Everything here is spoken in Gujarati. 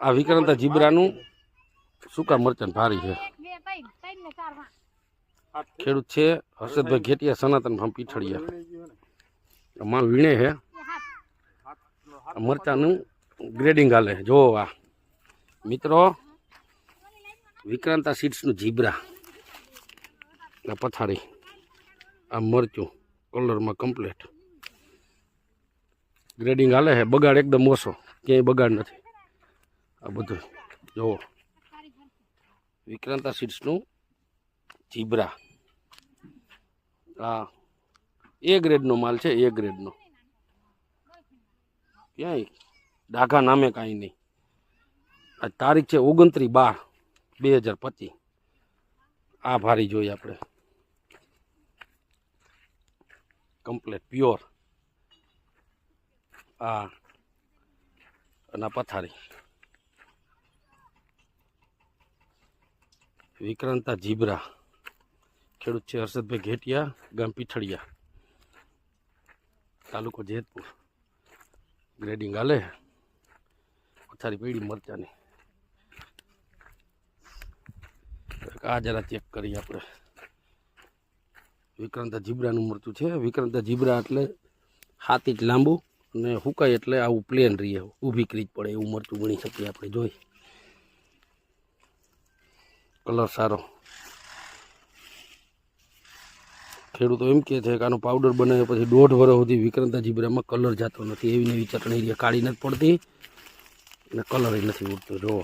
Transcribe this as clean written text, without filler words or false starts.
આ વિક્રાંતા જીબ્રાનું સૂકા મરચાં ભારી છે. ખેડૂત છે હર્ષદભાઈ ઘેટિયા, સનાતન ફાર્મ પીઠળિયા. માં વીણે છે મરચાંનું ગ્રેડિંગ હાલે. જો આ મિત્રો વિક્રાંતા સીડ્સનું જીબ્રા, આ પથારી, આ મરચું કલરમાં કમ્પ્લેટ ગ્રેડિંગ હાલે છે. બગાડ એકદમ ઓછો, ક્યાંય બગાડ નથી. આ બધું જુઓ વિક્રાંતા સીડ્સનું જીબ્રા. આ એ ગ્રેડનો માલ છે, એ ગ્રેડનો. ક્યાંય ડાઘા નામે કાંઈ નહીં. આ તારીખ છે 29/12/2025. આ ભારી જોઈએ આપણે, કમ્પ્લેટ પ્યોર. આ અને પથારી વિક્રાંતા જીબ્રા. ખેડૂત છે હર્ષદભાઈ ઘેટિયા, ગામ પીઠળિયા, તાલુકો જેતપુર. ગ્રેડિંગ હાલે. પથારી પીળી મરચાની. આ જરા ચેક કરીએ આપણે. વિક્રાંતા જીબ્રાનું મરચું છે. વિક્રાંતા જીબ્રા એટલે 7 ઇંચ લાંબુ અને હુકાય એટલે આવું પ્લેન રહીએ, ઊભી ક્રીજ પડે એવું મરચું ગણી શકીએ આપણે. જોઈ કલર સારો. ખેડૂતો એમ કહે છે કે આનો પાવડર બનાવે પછી 1.5 વર્ષ સુધી વિક્રાંતા જીબ્રામાં કલર જતો નથી. એવી નવી ચટણી કાળી નથી પડતી અને કલર નથી ઉડતો. જુઓ